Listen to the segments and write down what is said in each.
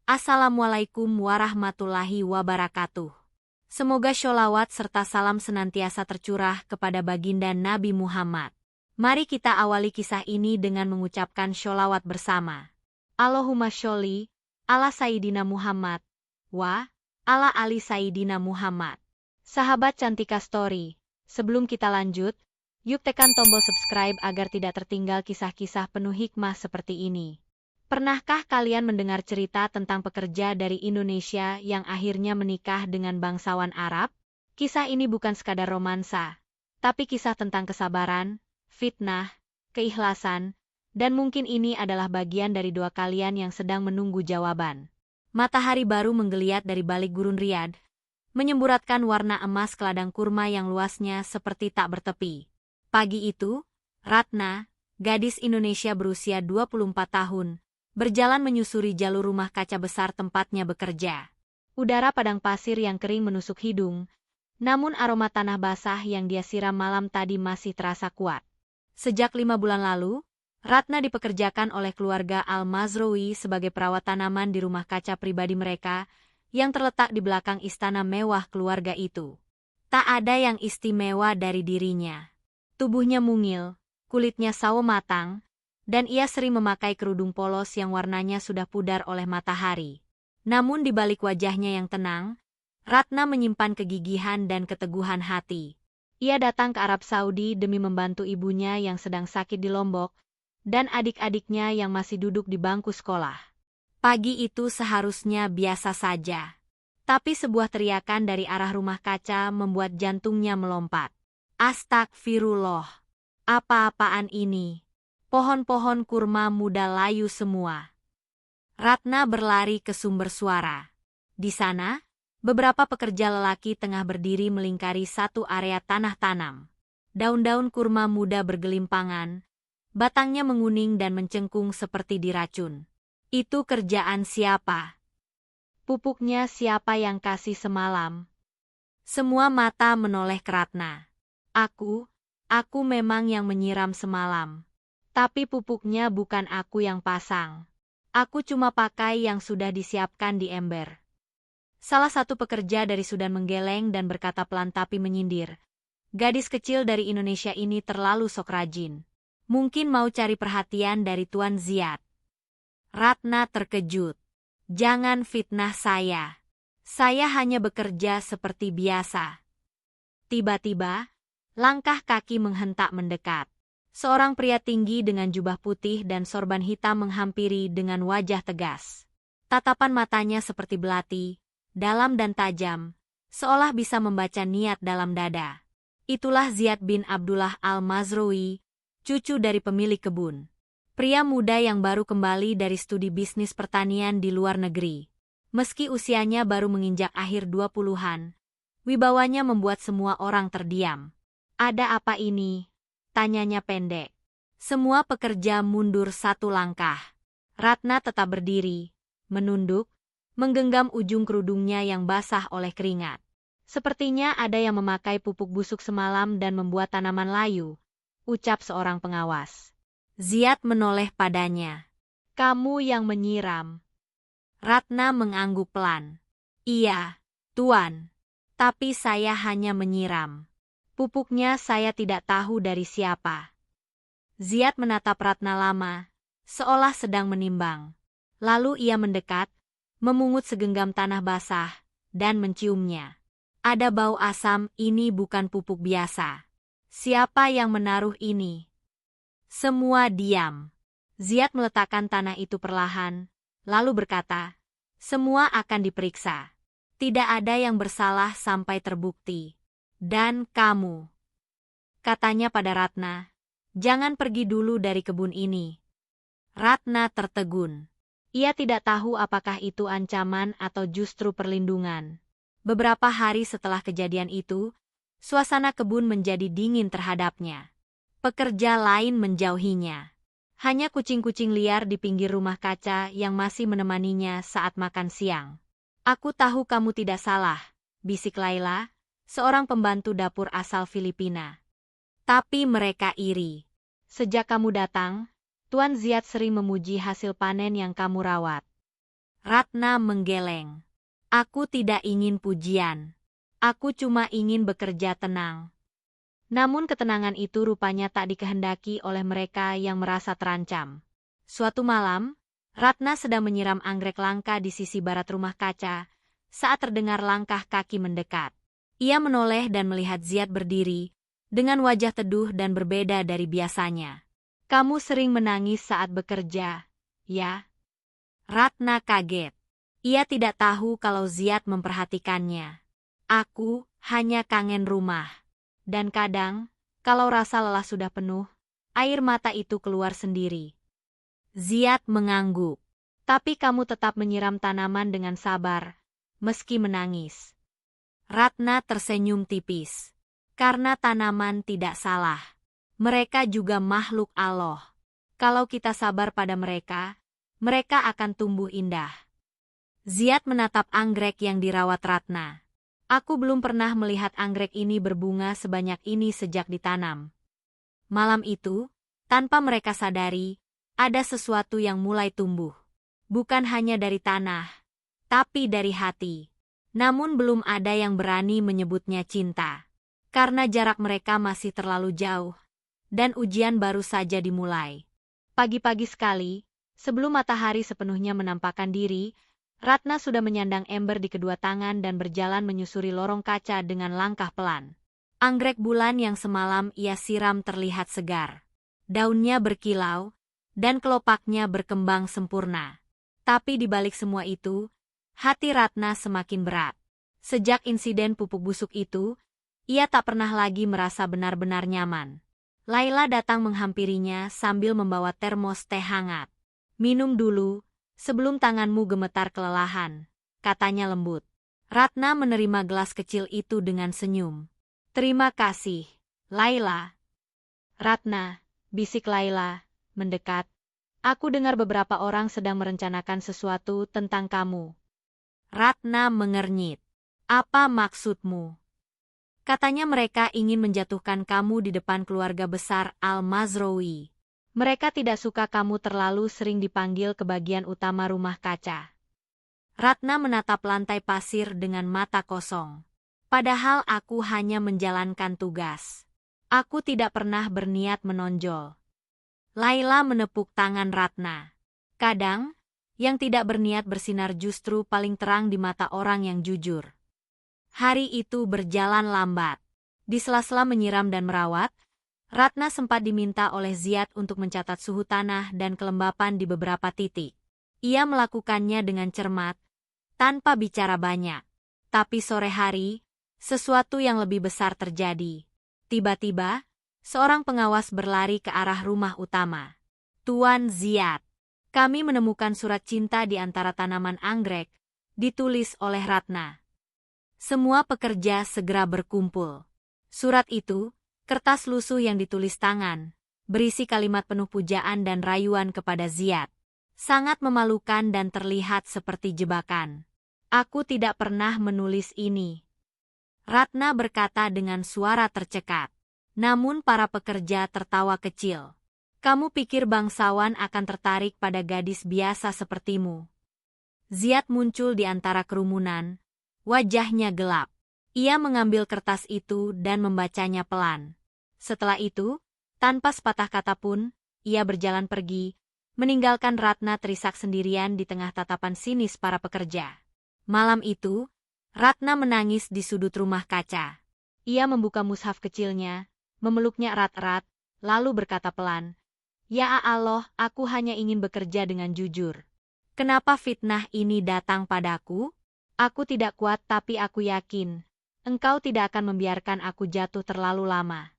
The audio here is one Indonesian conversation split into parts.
Assalamualaikum warahmatullahi wabarakatuh. Semoga sholawat serta salam senantiasa tercurah kepada baginda Nabi Muhammad. Mari kita awali kisah ini dengan mengucapkan sholawat bersama. Allahumma sholli ala Sayyidina Muhammad wa ala ali Sayyidina Muhammad. Sahabat Cantika Story, sebelum kita lanjut, yuk tekan tombol subscribe agar tidak tertinggal kisah-kisah penuh hikmah seperti ini. Pernahkah kalian mendengar cerita tentang pekerja dari Indonesia yang akhirnya menikah dengan bangsawan Arab? Kisah ini bukan sekadar romansa, tapi kisah tentang kesabaran, fitnah, keikhlasan, dan mungkin ini adalah bagian dari doa kalian yang sedang menunggu jawaban. Matahari baru menggeliat dari balik gurun Riyadh, menyemburatkan warna emas ke ladang kurma yang luasnya seperti tak bertepi. Pagi itu, Ratna, gadis Indonesia berusia 24 tahun, berjalan menyusuri jalur rumah kaca besar tempatnya bekerja. Udara padang pasir yang kering menusuk hidung, namun aroma tanah basah yang dia siram malam tadi masih terasa kuat. Sejak 5 bulan lalu, Ratna dipekerjakan oleh keluarga Al-Mazroui sebagai perawat tanaman di rumah kaca pribadi mereka yang terletak di belakang istana mewah keluarga itu. Tak ada yang istimewa dari dirinya. Tubuhnya mungil, kulitnya sawo matang, dan ia sering memakai kerudung polos yang warnanya sudah pudar oleh matahari. Namun di balik wajahnya yang tenang, Ratna menyimpan kegigihan dan keteguhan hati. Ia datang ke Arab Saudi demi membantu ibunya yang sedang sakit di Lombok, dan adik-adiknya yang masih duduk di bangku sekolah. Pagi itu seharusnya biasa saja. Tapi sebuah teriakan dari arah rumah kaca membuat jantungnya melompat. Astagfirullah. Apa-apaan ini? Pohon-pohon kurma muda layu semua. Ratna berlari ke sumber suara. Di sana, beberapa pekerja lelaki tengah berdiri melingkari satu area tanah tanam. Daun-daun kurma muda bergelimpangan, batangnya menguning dan mencengkung seperti diracun. Itu kerjaan siapa? Pupuknya siapa yang kasih semalam? Semua mata menoleh ke Ratna. Aku memang yang menyiram semalam. Tapi pupuknya bukan aku yang pasang. Aku cuma pakai yang sudah disiapkan di ember. Salah satu pekerja dari Sudan menggeleng dan berkata pelan tapi menyindir. Gadis kecil dari Indonesia ini terlalu sok rajin. Mungkin mau cari perhatian dari Tuan Ziyad. Ratna terkejut. Jangan fitnah saya. Saya hanya bekerja seperti biasa. Tiba-tiba, langkah kaki menghentak mendekat. Seorang pria tinggi dengan jubah putih dan sorban hitam menghampiri dengan wajah tegas. Tatapan matanya seperti belati, dalam dan tajam, seolah bisa membaca niat dalam dada. Itulah Ziyad bin Abdullah Al-Mazroui, cucu dari pemilik kebun. Pria muda yang baru kembali dari studi bisnis pertanian di luar negeri. Meski usianya baru menginjak akhir 20-an, wibawanya membuat semua orang terdiam. Ada apa ini? Tanyanya pendek. Semua pekerja mundur satu langkah. Ratna tetap berdiri, menunduk, menggenggam ujung kerudungnya yang basah oleh keringat. Sepertinya ada yang memakai pupuk busuk semalam dan membuat tanaman layu, ucap seorang pengawas. Ziyad menoleh padanya. Kamu yang menyiram. Ratna mengangguk pelan. Iya, Tuan. Tapi saya hanya menyiram. Pupuknya saya tidak tahu dari siapa. Ziyad menatap Ratna lama, seolah sedang menimbang. Lalu ia mendekat, memungut segenggam tanah basah, dan menciumnya. Ada bau asam, ini bukan pupuk biasa. Siapa yang menaruh ini? Semua diam. Ziyad meletakkan tanah itu perlahan, lalu berkata, semua akan diperiksa. Tidak ada yang bersalah sampai terbukti. Dan kamu, katanya pada Ratna, jangan pergi dulu dari kebun ini. Ratna tertegun. Ia tidak tahu apakah itu ancaman atau justru perlindungan. Beberapa hari setelah kejadian itu, suasana kebun menjadi dingin terhadapnya. Pekerja lain menjauhinya. Hanya kucing-kucing liar di pinggir rumah kaca yang masih menemaninya saat makan siang. Aku tahu kamu tidak salah, bisik Laila, seorang pembantu dapur asal Filipina. Tapi mereka iri. Sejak kamu datang, Tuan Ziyad sering memuji hasil panen yang kamu rawat. Ratna menggeleng. Aku tidak ingin pujian. Aku cuma ingin bekerja tenang. Namun ketenangan itu rupanya tak dikehendaki oleh mereka yang merasa terancam. Suatu malam, Ratna sedang menyiram anggrek langka di sisi barat rumah kaca, saat terdengar langkah kaki mendekat. Ia menoleh dan melihat Ziad berdiri, dengan wajah teduh dan berbeda dari biasanya. Kamu sering menangis saat bekerja, ya? Ratna kaget. Ia tidak tahu kalau Ziad memperhatikannya. Aku hanya kangen rumah. Dan kadang, kalau rasa lelah sudah penuh, air mata itu keluar sendiri. Ziad mengangguk. Tapi kamu tetap menyiram tanaman dengan sabar, meski menangis. Ratna tersenyum tipis. Karena tanaman tidak salah. Mereka juga makhluk Allah. Kalau kita sabar pada mereka, mereka akan tumbuh indah. Ziad menatap anggrek yang dirawat Ratna. Aku belum pernah melihat anggrek ini berbunga sebanyak ini sejak ditanam. Malam itu, tanpa mereka sadari, ada sesuatu yang mulai tumbuh. Bukan hanya dari tanah, tapi dari hati. Namun belum ada yang berani menyebutnya cinta. Karena jarak mereka masih terlalu jauh, dan ujian baru saja dimulai. Pagi-pagi sekali, sebelum matahari sepenuhnya menampakkan diri, Ratna sudah menyandang ember di kedua tangan dan berjalan menyusuri lorong kaca dengan langkah pelan. Anggrek bulan yang semalam ia siram terlihat segar. Daunnya berkilau, dan kelopaknya berkembang sempurna. Tapi di balik semua itu, hati Ratna semakin berat. Sejak insiden pupuk busuk itu, ia tak pernah lagi merasa benar-benar nyaman. Laila datang menghampirinya sambil membawa termos teh hangat. Minum dulu, sebelum tanganmu gemetar kelelahan, katanya lembut. Ratna menerima gelas kecil itu dengan senyum. Terima kasih, Laila. Ratna, bisik Laila, mendekat. Aku dengar beberapa orang sedang merencanakan sesuatu tentang kamu. Ratna mengernyit. Apa maksudmu? Katanya mereka ingin menjatuhkan kamu di depan keluarga besar Al-Mazrowi. Mereka tidak suka kamu terlalu sering dipanggil ke bagian utama rumah kaca. Ratna menatap lantai pasir dengan mata kosong. Padahal aku hanya menjalankan tugas. Aku tidak pernah berniat menonjol. Laila menepuk tangan Ratna. Kadang, yang tidak berniat bersinar justru paling terang di mata orang yang jujur. Hari itu berjalan lambat. Di sela-sela menyiram dan merawat, Ratna sempat diminta oleh Ziad untuk mencatat suhu tanah dan kelembapan di beberapa titik. Ia melakukannya dengan cermat, tanpa bicara banyak. Tapi sore hari, sesuatu yang lebih besar terjadi. Tiba-tiba, seorang pengawas berlari ke arah rumah utama. Tuan Ziad, kami menemukan surat cinta di antara tanaman anggrek, ditulis oleh Ratna. Semua pekerja segera berkumpul. Surat itu, kertas lusuh yang ditulis tangan, berisi kalimat penuh pujaan dan rayuan kepada Ziad. Sangat memalukan dan terlihat seperti jebakan. Aku tidak pernah menulis ini. Ratna berkata dengan suara tercekat. Namun para pekerja tertawa kecil. Kamu pikir bangsawan akan tertarik pada gadis biasa sepertimu? Ziad muncul di antara kerumunan. Wajahnya gelap. Ia mengambil kertas itu dan membacanya pelan. Setelah itu, tanpa sepatah kata pun, ia berjalan pergi, meninggalkan Ratna terisak sendirian di tengah tatapan sinis para pekerja. Malam itu, Ratna menangis di sudut rumah kaca. Ia membuka mushaf kecilnya, memeluknya erat-erat, lalu berkata pelan, Ya Allah, aku hanya ingin bekerja dengan jujur. Kenapa fitnah ini datang padaku? Aku tidak kuat tapi aku yakin, engkau tidak akan membiarkan aku jatuh terlalu lama.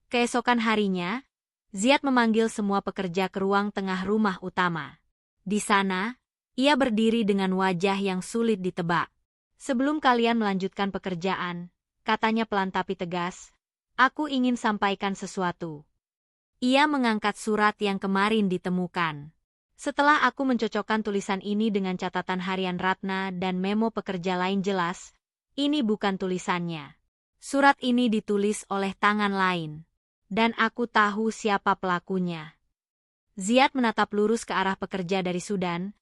Keesokan harinya, Ziad memanggil semua pekerja ke ruang tengah rumah utama. Di sana, ia berdiri dengan wajah yang sulit ditebak. Sebelum kalian melanjutkan pekerjaan, katanya pelan tapi tegas, aku ingin sampaikan sesuatu. Ia mengangkat surat yang kemarin ditemukan. Setelah aku mencocokkan tulisan ini dengan catatan harian Ratna dan memo pekerja lain jelas, ini bukan tulisannya. Surat ini ditulis oleh tangan lain. Dan aku tahu siapa pelakunya. Ziad menatap lurus ke arah pekerja dari Sudan,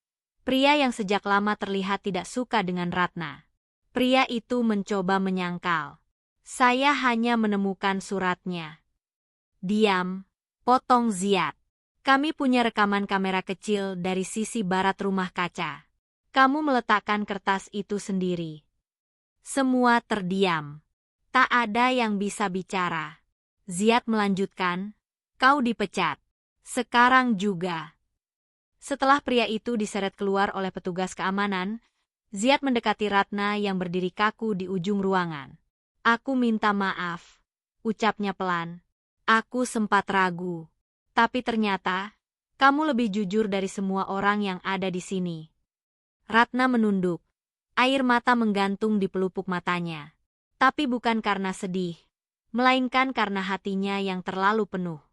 Pria yang sejak lama terlihat tidak suka dengan Ratna. Pria itu mencoba menyangkal. Saya hanya menemukan suratnya. Diam, potong Ziad. Kami punya rekaman kamera kecil dari sisi barat rumah kaca. Kamu meletakkan kertas itu sendiri. Semua terdiam. Tak ada yang bisa bicara. Ziad melanjutkan, kau dipecat. Sekarang juga. Setelah pria itu diseret keluar oleh petugas keamanan, Ziad mendekati Ratna yang berdiri kaku di ujung ruangan. Aku minta maaf, ucapnya pelan. Aku sempat ragu. Tapi ternyata, kamu lebih jujur dari semua orang yang ada di sini. Ratna menunduk. Air mata menggantung di pelupuk matanya. Tapi bukan karena sedih, melainkan karena hatinya yang terlalu penuh.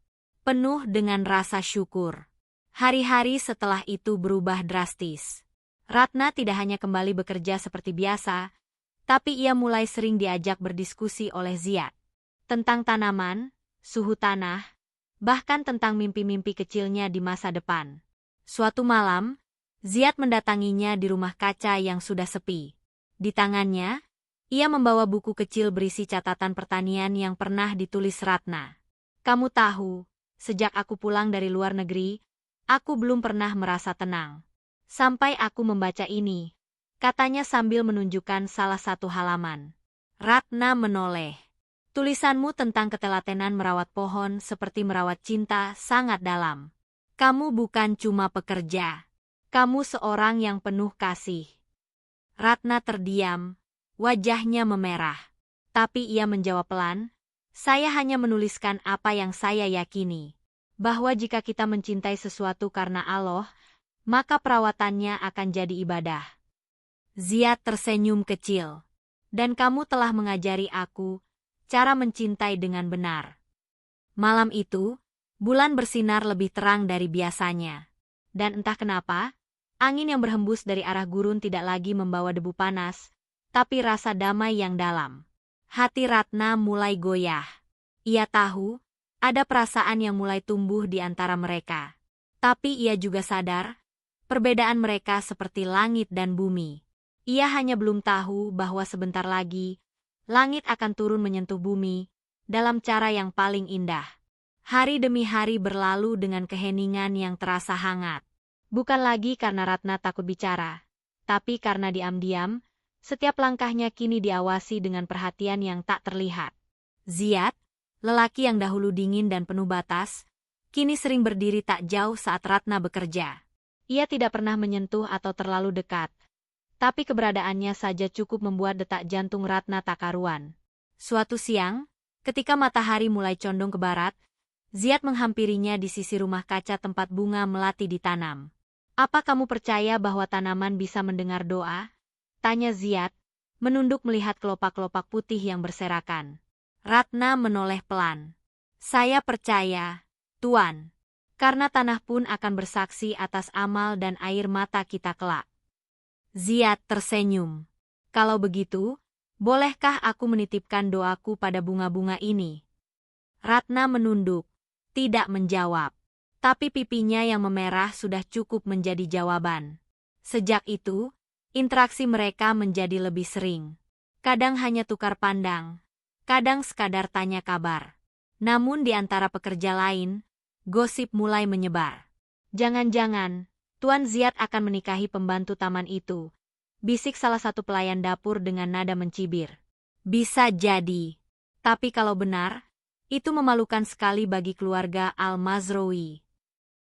Penuh dengan rasa syukur. Hari-hari setelah itu berubah drastis. Ratna tidak hanya kembali bekerja seperti biasa, tapi ia mulai sering diajak berdiskusi oleh Ziad. Tentang tanaman, suhu tanah, bahkan tentang mimpi-mimpi kecilnya di masa depan. Suatu malam, Ziad mendatanginya di rumah kaca yang sudah sepi. Di tangannya, ia membawa buku kecil berisi catatan pertanian yang pernah ditulis Ratna. Kamu tahu, sejak aku pulang dari luar negeri, aku belum pernah merasa tenang. Sampai aku membaca ini, katanya sambil menunjukkan salah satu halaman. Ratna menoleh. Tulisanmu tentang ketelatenan merawat pohon seperti merawat cinta sangat dalam. Kamu bukan cuma pekerja. Kamu seorang yang penuh kasih. Ratna terdiam, wajahnya memerah. Tapi ia menjawab pelan, saya hanya menuliskan apa yang saya yakini. Bahwa jika kita mencintai sesuatu karena Allah, maka perawatannya akan jadi ibadah. Ziad tersenyum kecil. Dan kamu telah mengajari aku cara mencintai dengan benar. Malam itu, bulan bersinar lebih terang dari biasanya. Dan entah kenapa, angin yang berhembus dari arah gurun tidak lagi membawa debu panas, tapi rasa damai yang dalam. Hati Ratna mulai goyah. Ia tahu, ada perasaan yang mulai tumbuh di antara mereka. Tapi ia juga sadar, perbedaan mereka seperti langit dan bumi. Ia hanya belum tahu bahwa sebentar lagi, langit akan turun menyentuh bumi, dalam cara yang paling indah. Hari demi hari berlalu dengan keheningan yang terasa hangat. Bukan lagi karena Ratna takut bicara, tapi karena diam-diam, setiap langkahnya kini diawasi dengan perhatian yang tak terlihat. Ziad, lelaki yang dahulu dingin dan penuh batas, kini sering berdiri tak jauh saat Ratna bekerja. Ia tidak pernah menyentuh atau terlalu dekat, tapi keberadaannya saja cukup membuat detak jantung Ratna tak karuan. Suatu siang, ketika matahari mulai condong ke barat, Ziad menghampirinya di sisi rumah kaca tempat bunga melati ditanam. Apa kamu percaya bahwa tanaman bisa mendengar doa? Tanya Ziad, menunduk melihat kelopak-kelopak putih yang berserakan. Ratna menoleh pelan. Saya percaya, Tuan. Karena tanah pun akan bersaksi atas amal dan air mata kita kelak. Ziad tersenyum. Kalau begitu, bolehkah aku menitipkan doaku pada bunga-bunga ini? Ratna menunduk, tidak menjawab. Tapi pipinya yang memerah sudah cukup menjadi jawaban. Sejak itu, interaksi mereka menjadi lebih sering. Kadang hanya tukar pandang, kadang sekadar tanya kabar. Namun di antara pekerja lain, gosip mulai menyebar. Jangan-jangan, Tuan Ziad akan menikahi pembantu taman itu, bisik salah satu pelayan dapur dengan nada mencibir. Bisa jadi, tapi kalau benar, itu memalukan sekali bagi keluarga Al-Mazroui.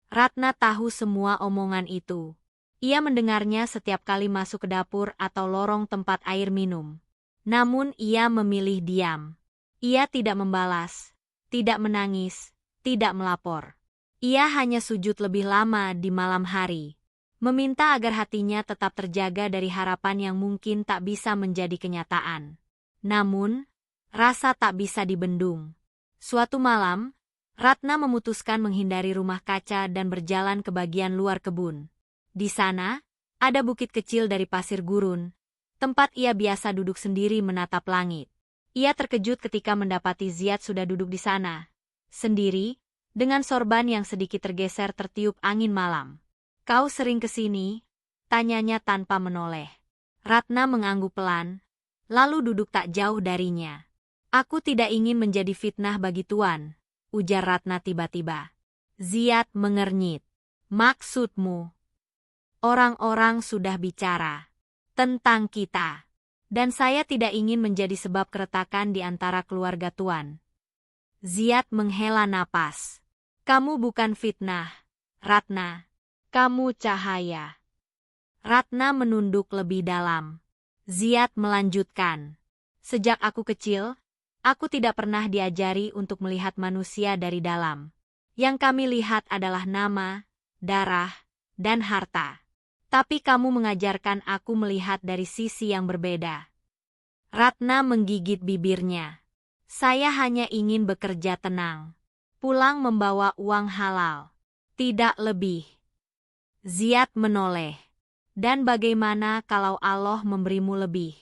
Ratna tahu semua omongan itu. Ia mendengarnya setiap kali masuk ke dapur atau lorong tempat air minum. Namun ia memilih diam. Ia tidak membalas, tidak menangis, tidak melapor. Ia hanya sujud lebih lama di malam hari, meminta agar hatinya tetap terjaga dari harapan yang mungkin tak bisa menjadi kenyataan. Namun, rasa tak bisa dibendung. Suatu malam, Ratna memutuskan menghindari rumah kaca dan berjalan ke bagian luar kebun. Di sana, ada bukit kecil dari pasir gurun, tempat ia biasa duduk sendiri menatap langit. Ia terkejut ketika mendapati Ziad sudah duduk di sana, sendiri, dengan sorban yang sedikit tergeser tertiup angin malam. Kau sering ke sini? Tanyanya tanpa menoleh. Ratna mengangguk pelan, lalu duduk tak jauh darinya. Aku tidak ingin menjadi fitnah bagi Tuan, ujar Ratna tiba-tiba. Ziyad mengernyit. Maksudmu? Orang-orang sudah bicara tentang kita. Dan saya tidak ingin menjadi sebab keretakan di antara keluarga Tuan. Ziyad menghela napas. Kamu bukan fitnah, Ratna. Kamu cahaya. Ratna menunduk lebih dalam. Ziyad melanjutkan. Sejak aku kecil, aku tidak pernah diajari untuk melihat manusia dari dalam. Yang kami lihat adalah nama, darah, dan harta. Tapi kamu mengajarkan aku melihat dari sisi yang berbeda. Ratna menggigit bibirnya. Saya hanya ingin bekerja tenang. Pulang membawa uang halal. Tidak lebih. Ziyad menoleh. Dan bagaimana kalau Allah memberimu lebih?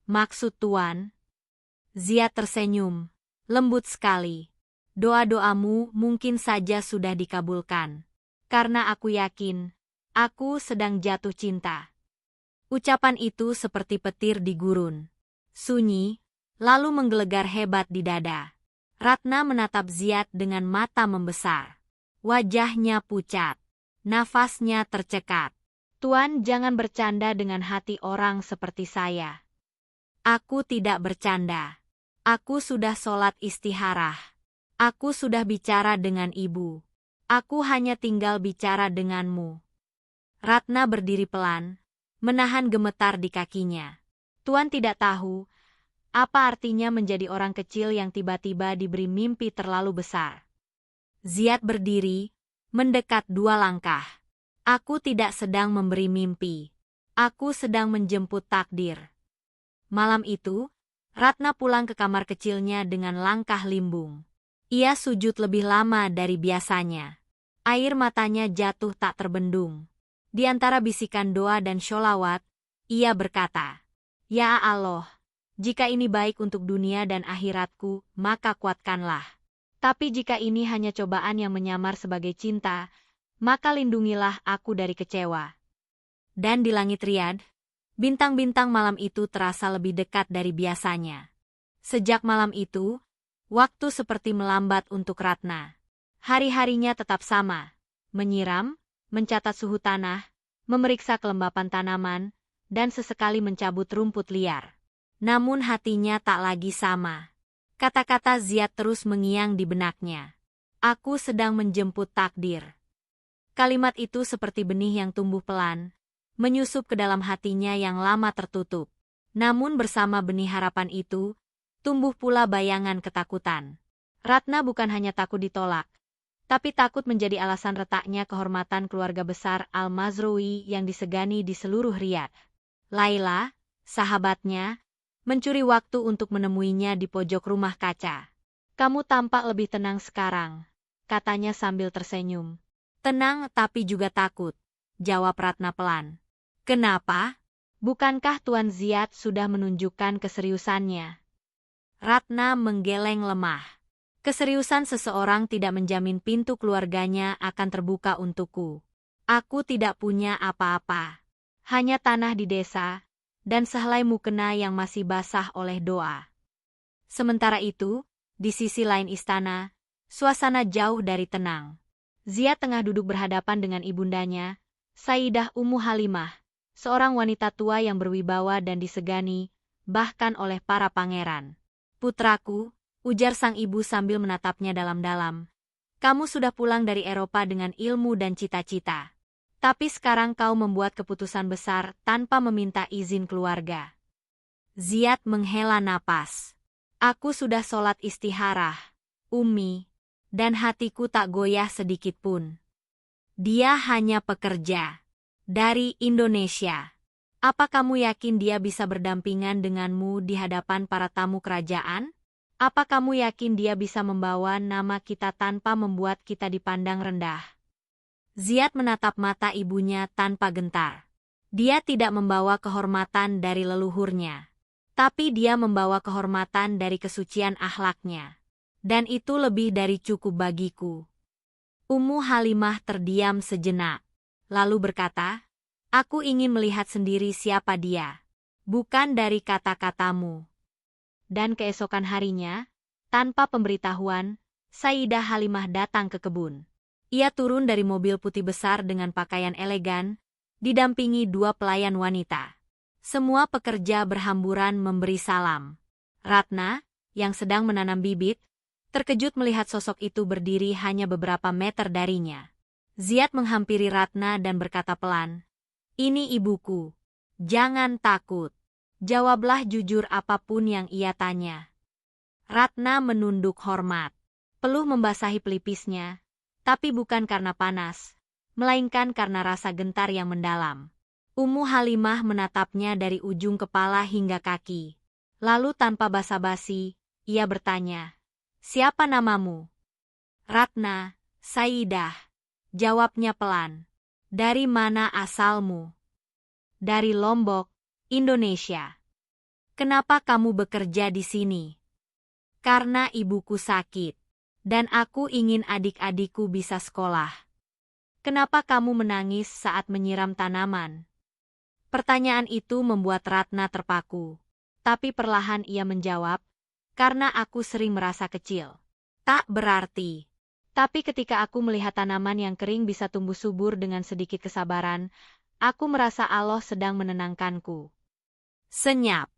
Maksud Tuan? Ziyad tersenyum. Lembut sekali. Doa-doamu mungkin saja sudah dikabulkan. Karena aku yakin, aku sedang jatuh cinta. Ucapan itu seperti petir di gurun. Sunyi, lalu menggelegar hebat di dada. Ratna menatap Ziyad dengan mata membesar. Wajahnya pucat. Nafasnya tercekat. Tuan jangan bercanda dengan hati orang seperti saya. Aku tidak bercanda. Aku sudah sholat istikharah. Aku sudah bicara dengan ibu. Aku hanya tinggal bicara denganmu. Ratna berdiri pelan, menahan gemetar di kakinya. Tuan tidak tahu apa artinya menjadi orang kecil yang tiba-tiba diberi mimpi terlalu besar. Ziyad berdiri, mendekat 2 langkah. Aku tidak sedang memberi mimpi. Aku sedang menjemput takdir. Malam itu, Ratna pulang ke kamar kecilnya dengan langkah limbung. Ia sujud lebih lama dari biasanya. Air matanya jatuh tak terbendung. Di antara bisikan doa dan sholawat, ia berkata, Ya Allah, jika ini baik untuk dunia dan akhiratku, maka kuatkanlah. Tapi jika ini hanya cobaan yang menyamar sebagai cinta, maka lindungilah aku dari kecewa. Dan di langit Riyadh, bintang-bintang malam itu terasa lebih dekat dari biasanya. Sejak malam itu, waktu seperti melambat untuk Ratna. Hari-harinya tetap sama, menyiram, mencatat suhu tanah, memeriksa kelembapan tanaman, dan sesekali mencabut rumput liar. Namun hatinya tak lagi sama. Kata-kata Ziyad terus mengiang di benaknya. Aku sedang menjemput takdir. Kalimat itu seperti benih yang tumbuh pelan, menyusup ke dalam hatinya yang lama tertutup. Namun bersama benih harapan itu, tumbuh pula bayangan ketakutan. Ratna bukan hanya takut ditolak, tapi takut menjadi alasan retaknya kehormatan keluarga besar Al-Mazrui yang disegani di seluruh Riyadh. Laila, sahabatnya, mencuri waktu untuk menemuinya di pojok rumah kaca. Kamu tampak lebih tenang sekarang, katanya sambil tersenyum. Tenang tapi juga takut, jawab Ratna pelan. Kenapa? Bukankah Tuan Ziyad sudah menunjukkan keseriusannya? Ratna menggeleng lemah. Keseriusan seseorang tidak menjamin pintu keluarganya akan terbuka untukku. Aku tidak punya apa-apa. Hanya tanah di desa, dan sehelai mukena yang masih basah oleh doa. Sementara itu, di sisi lain istana, suasana jauh dari tenang. Ziyad tengah duduk berhadapan dengan ibundanya, Sayyidah Ummu Halimah, seorang wanita tua yang berwibawa dan disegani, bahkan oleh para pangeran. Putraku, ujar sang ibu sambil menatapnya dalam-dalam. Kamu sudah pulang dari Eropa dengan ilmu dan cita-cita. Tapi sekarang kau membuat keputusan besar tanpa meminta izin keluarga. Ziyad menghela napas. Aku sudah sholat istikharah, Ummi, dan hatiku tak goyah sedikit pun. Dia hanya pekerja dari Indonesia. Apa kamu yakin dia bisa berdampingan denganmu di hadapan para tamu kerajaan? Apa kamu yakin dia bisa membawa nama kita tanpa membuat kita dipandang rendah? Ziyad menatap mata ibunya tanpa gentar. Dia tidak membawa kehormatan dari leluhurnya, tapi dia membawa kehormatan dari kesucian akhlaknya. Dan itu lebih dari cukup bagiku. Ummu Halimah terdiam sejenak, lalu berkata, Aku ingin melihat sendiri siapa dia. Bukan dari kata-katamu. Dan keesokan harinya, tanpa pemberitahuan, Sayyidah Halimah datang ke kebun. Ia turun dari mobil putih besar dengan pakaian elegan, didampingi 2 pelayan wanita. Semua pekerja berhamburan memberi salam. Ratna, yang sedang menanam bibit, terkejut melihat sosok itu berdiri hanya beberapa meter darinya. Ziad menghampiri Ratna dan berkata pelan, "Ini ibuku. Jangan takut. Jawablah jujur apapun yang ia tanya." Ratna menunduk hormat. Peluh membasahi pelipisnya, tapi bukan karena panas, melainkan karena rasa gentar yang mendalam. Ummu Halimah menatapnya dari ujung kepala hingga kaki. Lalu tanpa basa-basi, ia bertanya, "Siapa namamu?" "Ratna, Sayyidah," jawabnya pelan. "Dari mana asalmu?" "Dari Lombok, Indonesia." "Kenapa kamu bekerja di sini?" "Karena ibuku sakit, dan aku ingin adik-adikku bisa sekolah." "Kenapa kamu menangis saat menyiram tanaman?" Pertanyaan itu membuat Ratna terpaku. Tapi perlahan ia menjawab, "Karena aku sering merasa kecil." "Tak berarti." "Tapi ketika aku melihat tanaman yang kering bisa tumbuh subur dengan sedikit kesabaran, aku merasa Allah sedang menenangkanku." Senyap.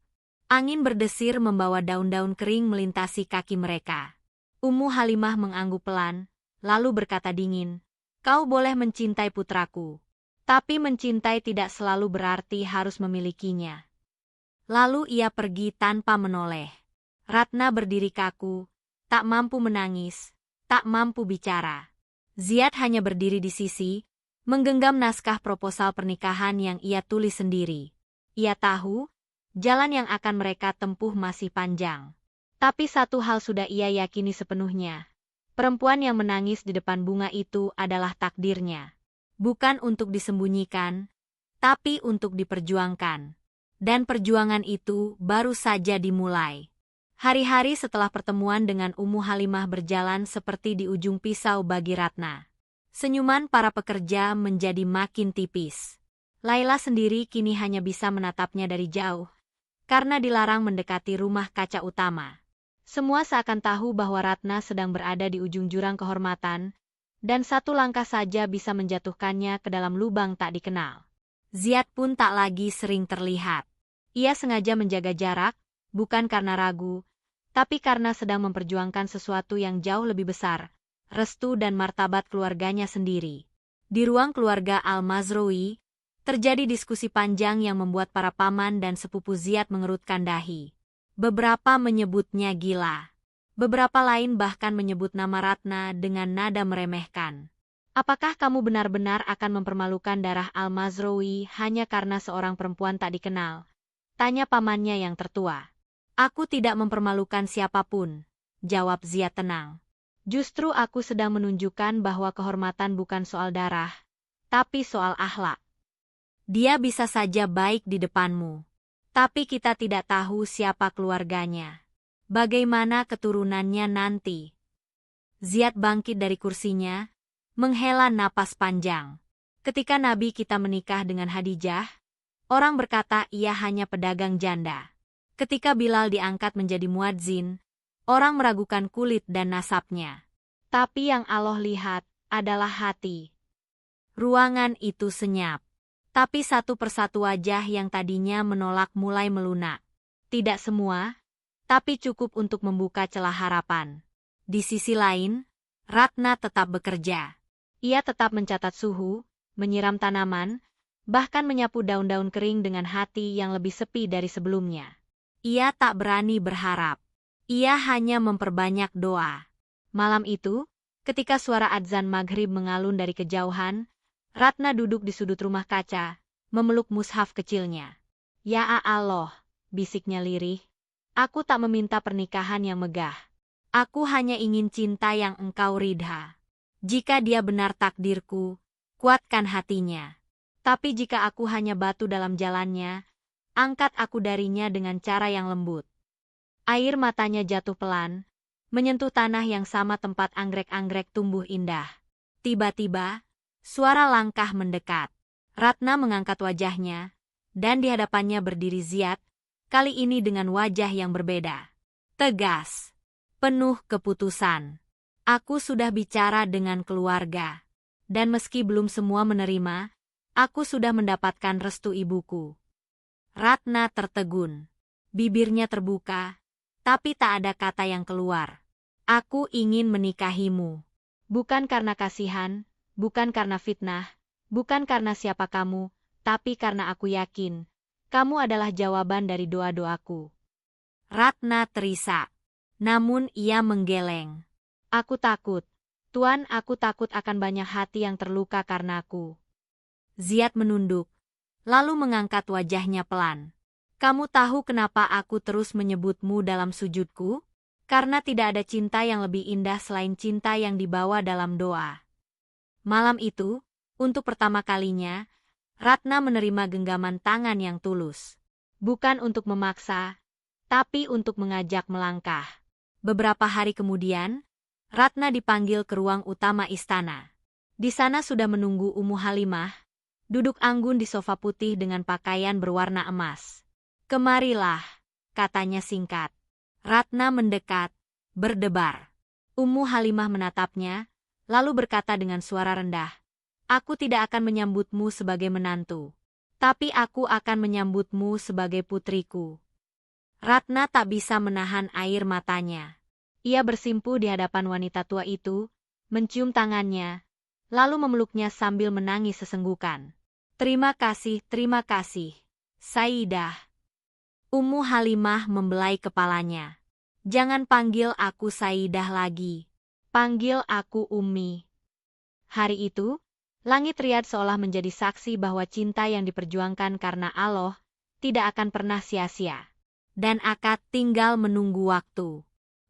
Angin berdesir membawa daun-daun kering melintasi kaki mereka. Ummu Halimah mengangguk pelan, lalu berkata dingin, "Kau boleh mencintai putraku. Tapi mencintai tidak selalu berarti harus memilikinya." Lalu ia pergi tanpa menoleh. Ratna berdiri kaku, tak mampu menangis, tak mampu bicara. Ziad hanya berdiri di sisi, menggenggam naskah proposal pernikahan yang ia tulis sendiri. Ia tahu, jalan yang akan mereka tempuh masih panjang. Tapi satu hal sudah ia yakini sepenuhnya. Perempuan yang menangis di depan bunga itu adalah takdirnya. Bukan untuk disembunyikan, tapi untuk diperjuangkan. Dan perjuangan itu baru saja dimulai. Hari-hari setelah pertemuan dengan Ummu Halimah berjalan seperti di ujung pisau bagi Ratna. Senyuman para pekerja menjadi makin tipis. Laila sendiri kini hanya bisa menatapnya dari jauh, karena dilarang mendekati rumah kaca utama. Semua seakan tahu bahwa Ratna sedang berada di ujung jurang kehormatan, dan satu langkah saja bisa menjatuhkannya ke dalam lubang tak dikenal. Ziad pun tak lagi sering terlihat. Ia sengaja menjaga jarak, bukan karena ragu, tapi karena sedang memperjuangkan sesuatu yang jauh lebih besar, restu dan martabat keluarganya sendiri. Di ruang keluarga Al-Mazroui, terjadi diskusi panjang yang membuat para paman dan sepupu Ziad mengerutkan dahi. Beberapa menyebutnya gila. Beberapa lain bahkan menyebut nama Ratna dengan nada meremehkan. "Apakah kamu benar-benar akan mempermalukan darah Al-Mazroui hanya karena seorang perempuan tak dikenal?" tanya pamannya yang tertua. "Aku tidak mempermalukan siapapun," jawab Ziad tenang. "Justru aku sedang menunjukkan bahwa kehormatan bukan soal darah, tapi soal akhlak. Dia bisa saja baik di depanmu, tapi kita tidak tahu siapa keluarganya. Bagaimana keturunannya nanti?" Ziad bangkit dari kursinya, menghela napas panjang. "Ketika Nabi kita menikah dengan Hadijah, orang berkata ia hanya pedagang janda. Ketika Bilal diangkat menjadi muadzin, orang meragukan kulit dan nasabnya. Tapi yang Allah lihat adalah hati." Ruangan itu senyap. Tapi satu persatu wajah yang tadinya menolak mulai melunak. Tidak semua, tapi cukup untuk membuka celah harapan. Di sisi lain, Ratna tetap bekerja. Ia tetap mencatat suhu, menyiram tanaman, bahkan menyapu daun-daun kering dengan hati yang lebih sepi dari sebelumnya. Ia tak berani berharap. Ia hanya memperbanyak doa. Malam itu, ketika suara adzan maghrib mengalun dari kejauhan, Ratna duduk di sudut rumah kaca, memeluk mushaf kecilnya. "Ya Allah," bisiknya lirih, "aku tak meminta pernikahan yang megah. Aku hanya ingin cinta yang Engkau ridha. Jika dia benar takdirku, kuatkan hatinya. Tapi jika aku hanya batu dalam jalannya, angkat aku darinya dengan cara yang lembut." Air matanya jatuh pelan, menyentuh tanah yang sama tempat anggrek-anggrek tumbuh indah. Tiba-tiba, suara langkah mendekat. Ratna mengangkat wajahnya, dan di hadapannya berdiri Ziad, kali ini dengan wajah yang berbeda. Tegas. Penuh keputusan. Aku sudah bicara dengan keluarga. Dan meski belum semua menerima, aku sudah mendapatkan restu ibuku. Ratna tertegun. Bibirnya terbuka, tapi tak ada kata yang keluar. Aku ingin menikahimu. Bukan karena kasihan, bukan karena fitnah, bukan karena siapa kamu, tapi karena aku yakin, kamu adalah jawaban dari doa-doaku. Ratna terisak. Namun ia menggeleng. Aku takut. Tuan, aku takut akan banyak hati yang terluka karenaku. Ziad menunduk, lalu mengangkat wajahnya pelan. Kamu tahu kenapa aku terus menyebutmu dalam sujudku? Karena tidak ada cinta yang lebih indah selain cinta yang dibawa dalam doa. Malam itu, untuk pertama kalinya, Ratna menerima genggaman tangan yang tulus. Bukan untuk memaksa, tapi untuk mengajak melangkah. Beberapa hari kemudian, Ratna dipanggil ke ruang utama istana. Di sana sudah menunggu Ummu Halimah, duduk anggun di sofa putih dengan pakaian berwarna emas. Kemarilah, katanya singkat. Ratna mendekat, berdebar. Ummu Halimah menatapnya, lalu berkata dengan suara rendah, aku tidak akan menyambutmu sebagai menantu, tapi aku akan menyambutmu sebagai putriku. Ratna tak bisa menahan air matanya. Ia bersimpuh di hadapan wanita tua itu, mencium tangannya, lalu memeluknya sambil menangis sesenggukan. Terima kasih, Sayyidah. Ummu Halimah membelai kepalanya. Jangan panggil aku Sayyidah lagi. Panggil aku Ummi. Hari itu, langit Riyadh seolah menjadi saksi bahwa cinta yang diperjuangkan karena Allah tidak akan pernah sia-sia. Dan akad tinggal menunggu waktu.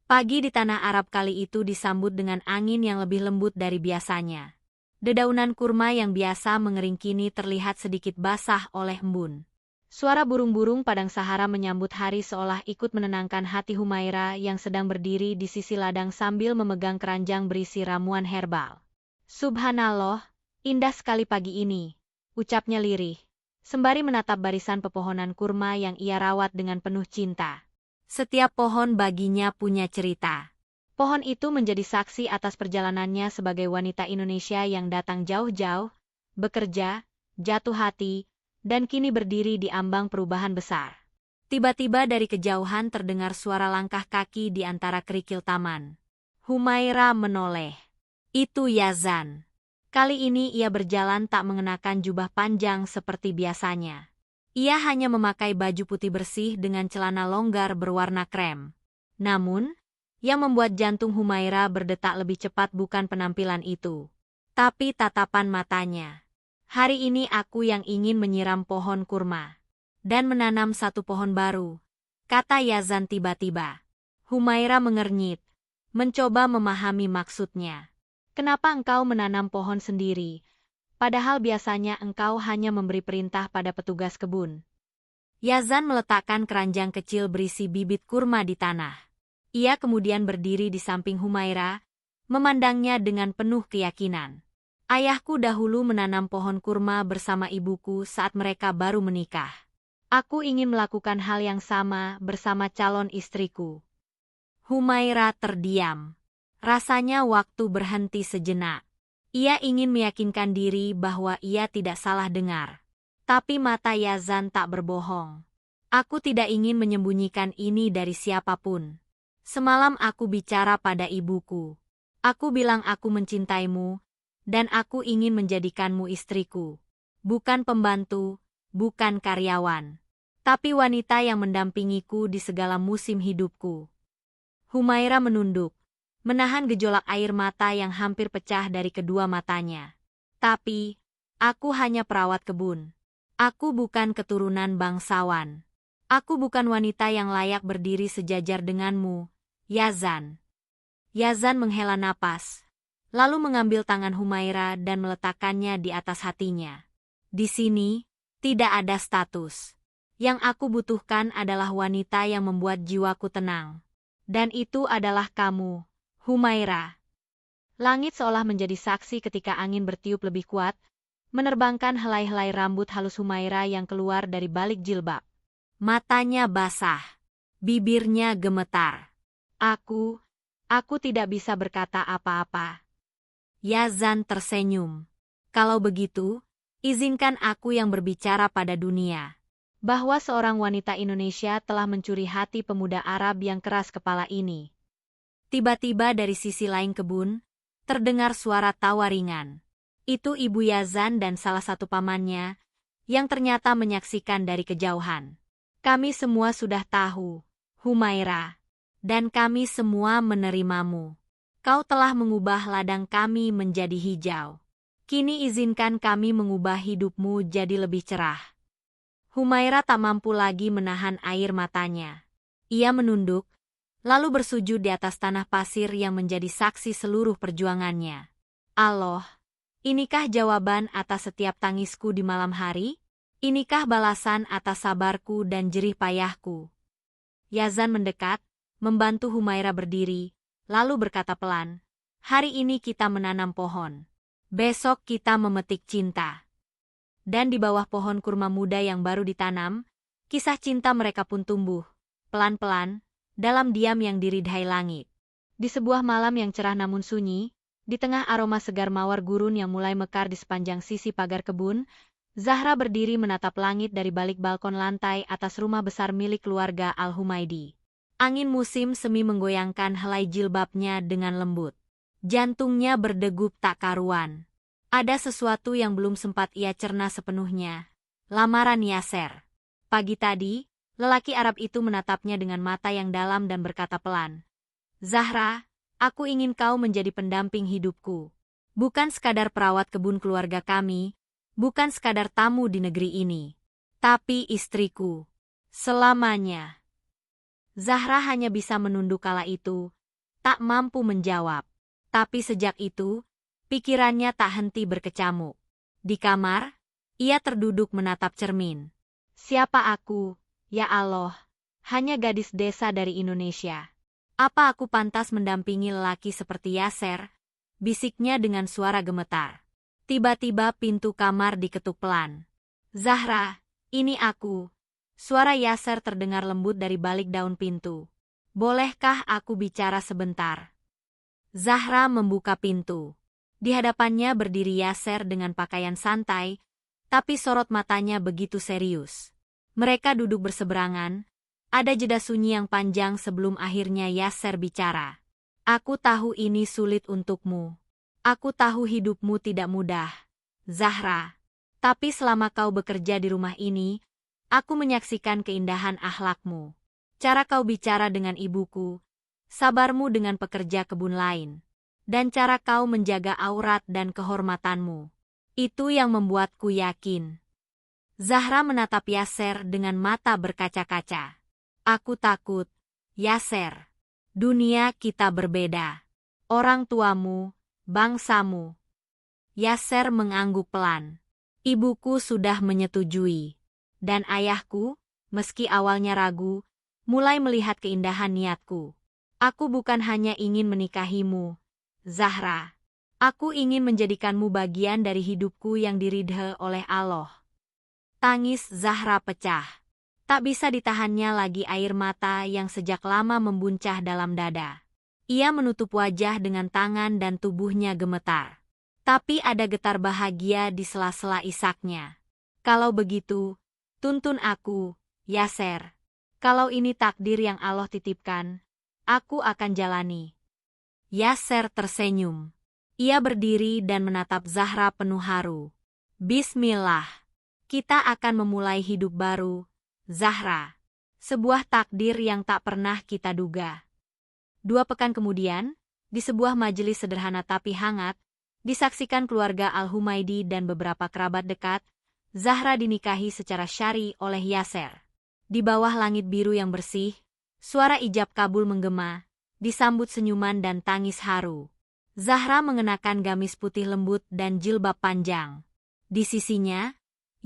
Pagi di tanah Arab kali itu disambut dengan angin yang lebih lembut dari biasanya. Dedaunan kurma yang biasa mengering kini terlihat sedikit basah oleh embun. Suara burung-burung padang Sahara menyambut hari seolah ikut menenangkan hati Humaira yang sedang berdiri di sisi ladang sambil memegang keranjang berisi ramuan herbal. Subhanallah, indah sekali pagi ini, ucapnya lirih, sembari menatap barisan pepohonan kurma yang ia rawat dengan penuh cinta. Setiap pohon baginya punya cerita. Pohon itu menjadi saksi atas perjalanannya sebagai wanita Indonesia yang datang jauh-jauh, bekerja, jatuh hati, dan kini berdiri di ambang perubahan besar. Tiba-tiba dari kejauhan terdengar suara langkah kaki di antara kerikil taman. Humaira menoleh. Itu Yazan. Kali ini ia berjalan tak mengenakan jubah panjang seperti biasanya. Ia hanya memakai baju putih bersih dengan celana longgar berwarna krem. Namun, yang membuat jantung Humaira berdetak lebih cepat bukan penampilan itu, tapi tatapan matanya. Hari ini aku yang ingin menyiram pohon kurma dan menanam satu pohon baru, kata Yazan tiba-tiba. Humaira mengernyit, mencoba memahami maksudnya. Kenapa engkau menanam pohon sendiri? Padahal biasanya engkau hanya memberi perintah pada petugas kebun. Yazan meletakkan keranjang kecil berisi bibit kurma di tanah. Ia kemudian berdiri di samping Humaira, memandangnya dengan penuh keyakinan. Ayahku dahulu menanam pohon kurma bersama ibuku saat mereka baru menikah. Aku ingin melakukan hal yang sama bersama calon istriku. Humaira terdiam. Rasanya waktu berhenti sejenak. Ia ingin meyakinkan diri bahwa ia tidak salah dengar. Tapi mata Yazan tak berbohong. Aku tidak ingin menyembunyikan ini dari siapapun. Semalam aku bicara pada ibuku. Aku bilang aku mencintaimu, dan aku ingin menjadikanmu istriku. Bukan pembantu, bukan karyawan. Tapi wanita yang mendampingiku di segala musim hidupku. Humaira menunduk, menahan gejolak air mata yang hampir pecah dari kedua matanya. Tapi, aku hanya perawat kebun. Aku bukan keturunan bangsawan. Aku bukan wanita yang layak berdiri sejajar denganmu, Yazan. Yazan menghela napas, lalu mengambil tangan Humaira dan meletakkannya di atas hatinya. Di sini, tidak ada status. Yang aku butuhkan adalah wanita yang membuat jiwaku tenang. Dan itu adalah kamu, Humaira. Langit seolah menjadi saksi ketika angin bertiup lebih kuat, menerbangkan helai-helai rambut halus Humaira yang keluar dari balik jilbab. Matanya basah, bibirnya gemetar. Aku tidak bisa berkata apa-apa. Yazan tersenyum. Kalau begitu, izinkan aku yang berbicara pada dunia. Bahwa seorang wanita Indonesia telah mencuri hati pemuda Arab yang keras kepala ini. Tiba-tiba dari sisi lain kebun, terdengar suara tawa ringan. Itu Ibu Yazan dan salah satu pamannya, yang ternyata menyaksikan dari kejauhan. Kami semua sudah tahu, Humaira, dan kami semua menerimamu. Kau telah mengubah ladang kami menjadi hijau. Kini izinkan kami mengubah hidupmu jadi lebih cerah. Humaira tak mampu lagi menahan air matanya. Ia menunduk, lalu bersujud di atas tanah pasir yang menjadi saksi seluruh perjuangannya. Allah, inikah jawaban atas setiap tangisku di malam hari? Inikah balasan atas sabarku dan jerih payahku? Yazan mendekat, membantu Humaira berdiri, lalu berkata pelan, hari ini kita menanam pohon. Besok kita memetik cinta. Dan di bawah pohon kurma muda yang baru ditanam, kisah cinta mereka pun tumbuh, pelan-pelan, dalam diam yang diridhai langit. Di sebuah malam yang cerah namun sunyi, di tengah aroma segar mawar gurun yang mulai mekar di sepanjang sisi pagar kebun, Zahra berdiri menatap langit dari balik balkon lantai atas rumah besar milik keluarga Al-Humaidi. Angin musim semi menggoyangkan helai jilbabnya dengan lembut. Jantungnya berdegup tak karuan. Ada sesuatu yang belum sempat ia cerna sepenuhnya. Lamaran Yasser. Pagi tadi, lelaki Arab itu menatapnya dengan mata yang dalam dan berkata pelan, Zahra, aku ingin kau menjadi pendamping hidupku. Bukan sekadar perawat kebun keluarga kami, bukan sekadar tamu di negeri ini, tapi istriku. Selamanya. Zahra hanya bisa menunduk kala itu, tak mampu menjawab. Tapi sejak itu, pikirannya tak henti berkecamuk. Di kamar, ia terduduk menatap cermin. Siapa aku, ya Allah? Hanya gadis desa dari Indonesia. Apa aku pantas mendampingi lelaki seperti Yasser? Bisiknya dengan suara gemetar. Tiba-tiba pintu kamar diketuk pelan. Zahra, ini aku. Suara Yasser terdengar lembut dari balik daun pintu. Bolehkah aku bicara sebentar? Zahra membuka pintu. Di hadapannya berdiri Yasser dengan pakaian santai, tapi sorot matanya begitu serius. Mereka duduk berseberangan. Ada jeda sunyi yang panjang sebelum akhirnya Yasser bicara. Aku tahu ini sulit untukmu. Aku tahu hidupmu tidak mudah, Zahra. Tapi selama kau bekerja di rumah ini, aku menyaksikan keindahan akhlakmu. Cara kau bicara dengan ibuku, sabarmu dengan pekerja kebun lain, dan cara kau menjaga aurat dan kehormatanmu. Itu yang membuatku yakin. Zahra menatap Yasser dengan mata berkaca-kaca. Aku takut, Yasser. Dunia kita berbeda. Orang tuamu, bangsamu. Yasser mengangguk pelan. Ibuku sudah menyetujui. Dan ayahku, meski awalnya ragu, mulai melihat keindahan niatku. Aku bukan hanya ingin menikahimu, Zahra. Aku ingin menjadikanmu bagian dari hidupku yang diridhe oleh Allah. Tangis Zahra pecah. Tak bisa ditahannya lagi air mata yang sejak lama membuncah dalam dada. Ia menutup wajah dengan tangan dan tubuhnya gemetar. Tapi ada getar bahagia di sela-sela isaknya. Kalau begitu, tuntun aku, Yasser. Kalau ini takdir yang Allah titipkan, aku akan jalani. Yasser tersenyum. Ia berdiri dan menatap Zahra penuh haru. Bismillah. Kita akan memulai hidup baru, Zahra. Sebuah takdir yang tak pernah kita duga. 2 pekan kemudian, di sebuah majelis sederhana tapi hangat, disaksikan keluarga Al-Humaidi dan beberapa kerabat dekat, Zahra dinikahi secara syar'i oleh Yasser. Di bawah langit biru yang bersih, suara ijab kabul menggema, disambut senyuman dan tangis haru. Zahra mengenakan gamis putih lembut dan jilbab panjang. Di sisinya,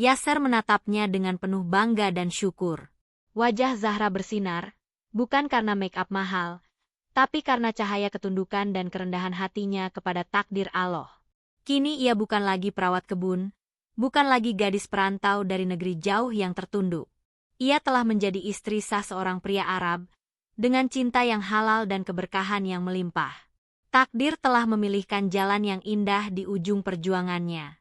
Yasser menatapnya dengan penuh bangga dan syukur. Wajah Zahra bersinar, bukan karena make-up mahal, tapi karena cahaya ketundukan dan kerendahan hatinya kepada takdir Allah. Kini ia bukan lagi perawat kebun, bukan lagi gadis perantau dari negeri jauh yang tertunduk. Ia telah menjadi istri sah seorang pria Arab, dengan cinta yang halal dan keberkahan yang melimpah. Takdir telah memilihkan jalan yang indah di ujung perjuangannya.